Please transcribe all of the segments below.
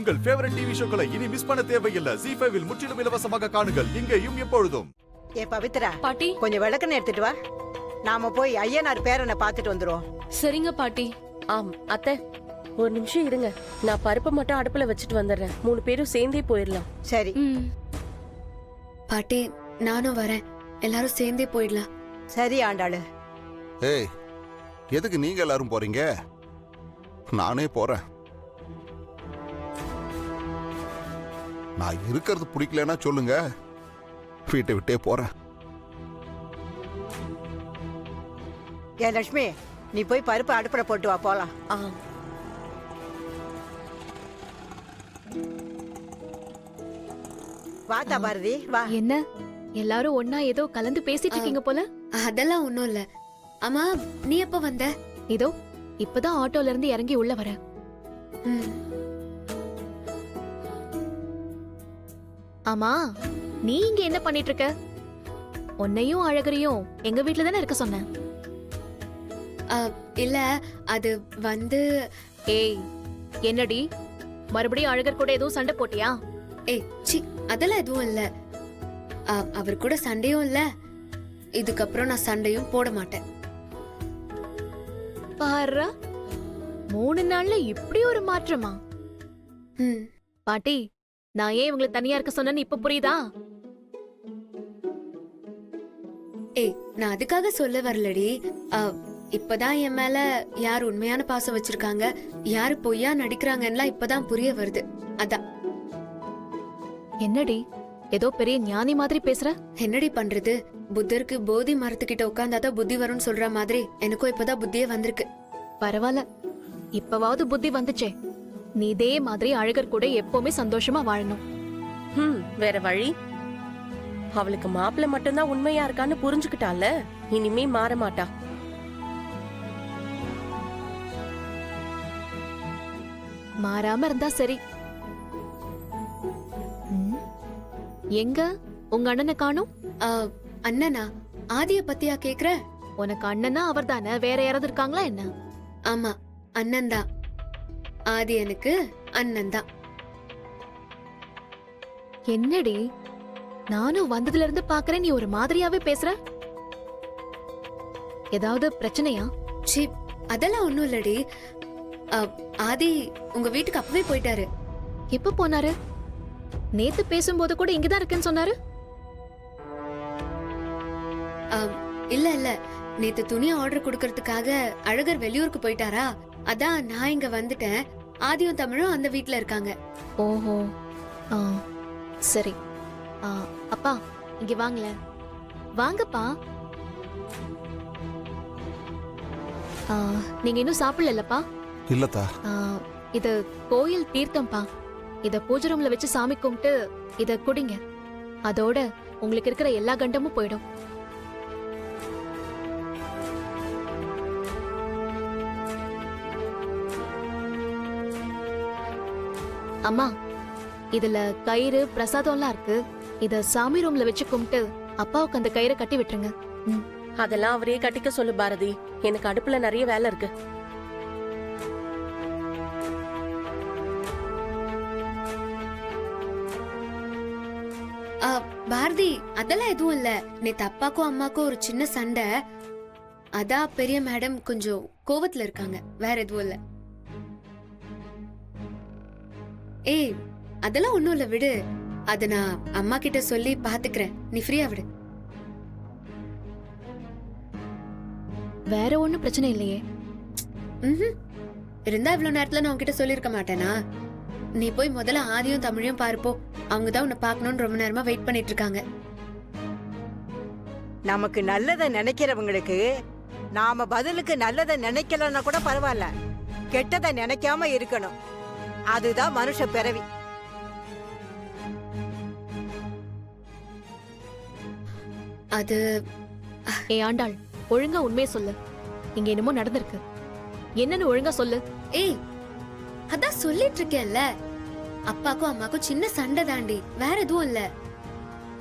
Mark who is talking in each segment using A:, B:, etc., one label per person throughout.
A: உங்கள் favourite TV ஷோக்களை இனி miss பண்ண தேவையில்லை. ஜீ5 இல் முற்றிலும் இலவசமாக காணுங்கள். இங்கேயும் எப்பொழுதும்.
B: ஏ பவித்ரா,
C: பாட்டி
B: கொஞ்சம் விளக்கெண்ணெய் எடுத்துட்டு வா. நாம போய் ஐயனார் பேரனை பார்த்துட்டு வந்துருவோம்.
C: சரிங்க பாட்டி.
D: அத்தை ஒரு நிமிஷம் இருங்க, நான் பருப்பை மட்டும் அடுப்புல வச்சுட்டு வந்துடுறேன். 3 பேரும் சேர்ந்தே போயிடலாம்.
B: சரி
E: பாட்டி, நானும் வரேன். எல்லாரும் சேர்ந்தே போயிடலாம்.
B: சரி ஆண்டாளு.
F: ஏய், எதுக்கு நீங்க எல்லாரும் போறீங்க? நானே போறேன். நான் இருக்கிறது பிடிக்கலன்னா சொல்லுங்க, வீட்டை விட்டே போறேன்.
B: ஏ லட்சுமி, நீ போய் பருப்பு அடுப்புல போட்டு வா, போலாம். வாத்தா பாரதி வா.
G: என்ன எல்லாரும் ஒன்னா ஏதோ கலந்து பேசிட்டு இருக்கீங்க போல.
E: அதெல்லாம் ஒண்ணும் இல்ல. அம்மா, நீ எப்ப வந்த?
G: இதோ இப்பதான் ஆட்டோல இருந்து இறங்கி உள்ள வர. ஆமா, நீ இங்க என்ன பண்ணிட்டு இருக்க? உன்னையும் அழகரையும் எங்க வீட்ல தானே இருக்க சொன்னேன்.
E: இல்ல, அது வந்து
G: ஏய், என்னடி மறுபடியும் அழகர் கூட எதுவும் சண்டை போட்டியா?
E: ஏய் சி, அதெல்லாம் எதுவும் இல்ல. அவர் கூட சண்டையும் இல்ல. இதுக்கப்புறம் நான் சண்டையும் போட மாட்டேன்.
G: பாரு, 3 நாள்ல இப்படி ஒரு மாற்றமா? பாட்டி, நான் ஏன் இவங்களை தனியா இருக்க சொன்னேன்னு இப்ப புரியுதா?
E: ஏய், நான் அதுக்காக சொல்ல வரலடி. இப்பதான் என் மேல யார் உண்மையான பாசம் வச்சிருக்காங்க, யாரு பொய்யா நடிக்கிறாங்கன்னு இப்பதான் புரிய வருது. அதான்.
G: என்னடி ஏதோ பெரிய ஞானி மாதிரி பேசுற?
E: என்னடி பண்றது? புத்தருக்கு போதி மரத்துக்கிட்ட உட்கார்ந்தாதான் புத்தி வரும்னு சொல்ற மாதிரி எனக்கும் இப்பதான் புத்தியே வந்திருக்கு.
G: பரவாயில்ல, இப்பவாவது புத்தி வந்துச்சே. நீ இதே மாதிரி அழகர் கூட எப்பவுமே சந்தோஷமா வாழணும்.
D: வேற வழி? அவளுக்கு மாப்பிள்ள மட்டும்தான் உண்மையா இருக்கான்னு புரிஞ்சுக்கிட்டால, இனிமே மாற மாட்டா.
G: மாறாம இருந்தா சரி. எங்க உங்க அண்ணனை காணும்?
E: அண்ணனா? ஆதிய பத்தியா கேக்குற?
G: உனக்கு அண்ணனா அவர் தானே, வேற யாராவது இருக்காங்களா என்ன?
E: ஆமா, அண்ணன் தான். ஆதி எனக்கு அண்ணன் தான்.
G: என்னடி, நானும் வந்ததுல இருந்து பாக்குறேன், நீ ஒரு மாதிரியாவே பேசுற. ஏதாவது பிரச்சனையா?
E: சி, அதெல்லாம் ஒண்ணும் இல்லடி. ஆதி உங்க வீட்டுக்கு அப்பவே போயிட்டாரு.
G: எப்ப போனாரு? நேத்து பேசும்போது கூட இங்கதான் இருக்குன்னு சொன்னாரு.
E: இல்ல இல்ல, நேத்து துணி ஆர்டர் கொடுக்கறதுக்காக அழகர் வெளியூருக்கு போயிட்டாரா, அதான் நான் இங்க வந்துட்டேன். ஆதியும் தமிழும் அந்த வீட்ல இருக்காங்க.
G: ஓஹோ, சரி. அப்பா, இங்க வாங்கல. வாங்கப்பா. நீங்க இன்னும் சாப்பிடலப்பா?
F: இல்லத்தா.
G: இது கோயில் தீர்த்தம்பா. இத பூஜை ரூம்ல வச்சு சாமி கும்பிட்டு இத குடிங்க. அதோட உங்களுக்கு இருக்கிற எல்லா கண்டமும் போயிடும். அம்மா, இதுல கயிறு பிரசாதம்லாம் இருக்கு. இத சாமி ரூம்ல வச்சு கும்பிட்டு அப்பாவுக்கு அந்த கயிறை கட்டி விட்டுருங்க.
D: அதெல்லாம் அவரே கட்டிக்க சொல்லு பாரதி. எனக்கு அடுப்புல நிறைய வேலை இருக்கு.
E: பாரதி, அதெல்லாம் எதுவும் இல்ல. நேத்து அப்பாக்கும் அம்மாக்கும் ஒரு சின்ன சண்டை. அதான் பெரிய மேடம் கொஞ்சம் கோவத்துல இருக்காங்க. வேற எதுவும் இல்ல. ஏய், அதெல்லாம் ஒண்ணும் இல்ல, விடு. அத நான் அம்மா கிட்ட சொல்லி பாத்துக்கிறேன். நீ ஃப்ரீயா விடு.
G: வேற ஒண்ணும் பிரச்சனை இல்லையே?
E: இருந்தா இவ்வளவு நேரத்துல நான் உன்கிட்ட சொல்லிருக்க மாட்டேனா? நீ போய் முதல்ல ஆதியும் தமிழையும் பாருப்போ. அவங்கதான் உன்னை பாக்கணும்னு ரொம்ப நேரமா வெயிட் பண்ணிட்டு இருக்காங்க.
B: நமக்கு நல்லதை நினைக்கிறவங்களுக்கு நாம பதிலுக்கு நல்லதை நினைக்கலன்னா கூட பரவாயில்ல, கெட்டதை நினைக்காம இருக்கணும். அதுதான் மனுஷ பிறவி.
E: அது
G: ஆண்டாள், ஒழுங்கா உண்மையை சொல்லு. இங்க என்னமோ நடந்திருக்கு. என்னன்னு ஒழுங்கா சொல்லு.
E: ஏய், அதான் சொல்லிட்டு இருக்கேன்ல, அப்பாக்கும் அம்மாக்கும் சின்ன சண்டை தாண்டி, வேற எதுவும் இல்ல.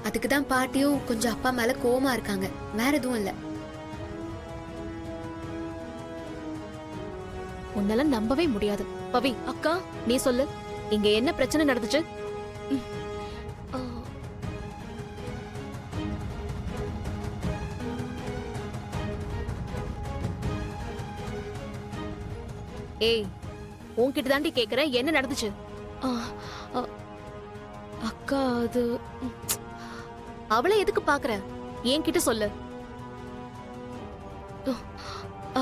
E: அதுக்குதான் பாட்டியும் கொஞ்சம் அப்பா மேல கோவமா இருக்காங்க. வேற எதுவும் இல்ல.
G: உன்னால நம்பவே முடியாது. பவி அக்கா, நீ சொல்லு. இங்க என்ன பிரச்சனை நடந்துச்சு?
E: ஆ,
G: ஏய், உன்கிட்ட தாண்டி கேக்குறேன், என்ன நடந்துச்சு?
E: ஆ, ஆ, அக்கா அது
G: அவளை எதுக்கு பாக்குற? என்கிட்ட சொல்லு.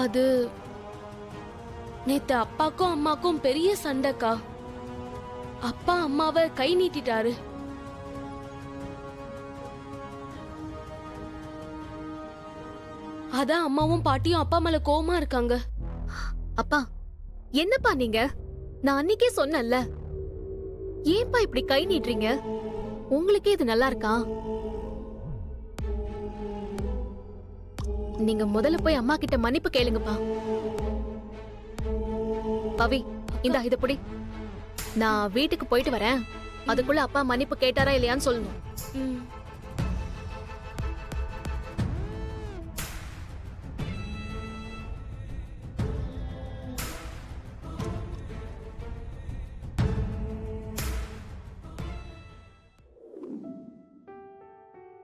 E: அது நேத்து அப்பாக்கும் அம்மாக்கும் பெரிய சண்டைக்கா. அப்பா அம்மாவை கை நீட்டிட்டாரு. அதான் அம்மாவும் பாட்டியும் அப்பா மேல கோவமா இருக்காங்க.
G: அப்பா, என்னப்பா நீங்க? நான் அன்னைக்கே சொன்னேன்ல, ஏன்பா இப்படி கை நீட்டுறீங்க? உங்களுக்கே இது நல்லா இருக்கா? நீங்க முதல்ல போய் அம்மா கிட்ட மன்னிப்பு கேளுங்கப்பா. பவி, இந்தா இத புடி. நான் வீட்டுக்கு போயிட்டு வரேன். அதுக்குள்ள அப்பா மன்னிப்பு கேட்டாரா இல்லையான்னு சொல்லணும்.
E: ம்.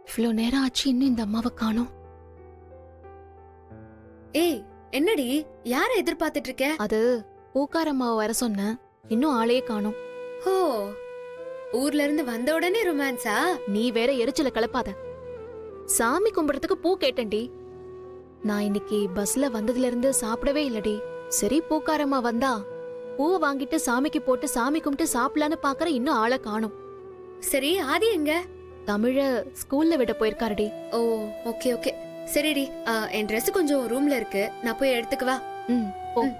G: இவ்ளோ நேரம் ஆச்சு, இன்னும் இந்த அம்மாவை காணோம்.
E: ஏய், என்னடி யார எதிர்பார்த்துட்டு இருக்க?
G: அது பூக்காரம்மாவை வர சொன்னேன், இன்னும் ஆளையே காணோம்.
E: ஓ, ஊர்ல இருந்து வந்த உடனே ரொமான்ஸா?
G: நீ வேற எரிச்சல கலப்பாத. சாமி கும்பிடுறதுக்கு பூ கேட்டேன்டி. நான் இன்னைக்கு பஸ்ல வந்ததுல இருந்து சாப்பிடவே இல்லடி. சரி, பூக்காரம்மா வந்தா பூவை வாங்கிட்டு சாமிக்கு போட்டு சாமி கும்பிட்டு சாப்பிடலான்னு பாக்குற, இன்னும் ஆளை காணோம்.
E: சரி, ஆதி எங்க?
G: தமிழ ஸ்கூல்ல விட போயிருக்காருடி.
E: ஓ, ஓகே ஓகே. சரிடி, என் Dress கொஞ்சம் ரூம்ல இருக்கு, நான் போய் எடுத்துக்கவா?
G: ம், போ.
E: ம்.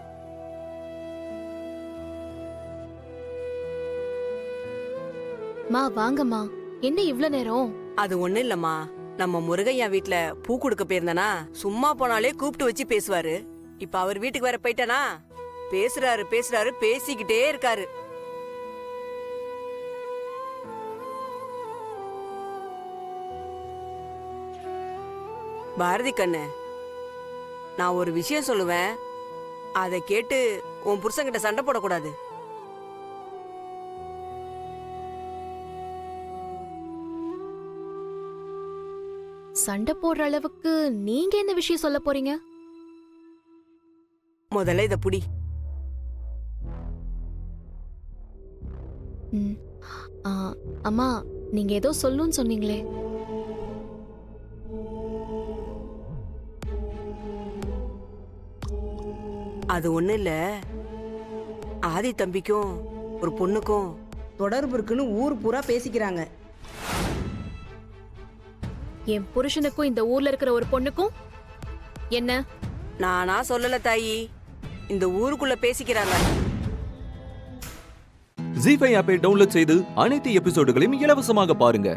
G: மா, வாங்கம்மா. என்ன இவ்ளோ நேரம்?
B: அது ஒண்ணு இல்லம்மா, நம்ம முருகையா வீட்ல பூ கொடுக்க போயிருந்தனா, சும்மா போனாலே கூப்பிட்டு வச்சு பேசுவாரு. இப்ப அவர் வீட்டுக்கு வேற போயிட்டனா, பேசுறாரு பேசுறாரு பேசிக்கிட்டே இருக்காரு. பாரதி கண்ணு, நான் ஒரு விஷயம் சொல்லுவேன், அதை கேட்டு உன் புருஷன்கிட்ட சண்டை போடக்கூடாது.
G: சண்டை போடுற அளவுக்கு நீங்க என்ன விஷயம் சொல்ல போறீங்க?
B: முதல்ல இத புடி.
G: ம். ஆ, அம்மா, நீங்க ஏதோ சொல்லணும்னு சொன்னீங்களே.
B: அது ஒண்ணு இல்ல, ஆதி தம்பிக்கும் ஒரு பொண்ணுக்கும் தொடர்பு இருக்குன்னு ஊர் பூரா பேசிக்கிறாங்க.
G: என் புருஷனுக்கும் இந்த ஊர்ல இருக்கிற ஒரு பொண்ணுக்கும் என்ன?
B: நானா சொல்லல தாயி, இந்த ஊருக்குள்ள பேசிக்கிறாங்க.
C: ஜீ5 ஆப்பை டவுன்லோட் செய்து அனைத்து எபிசோடுகளையும் இலவசமாக பாருங்க.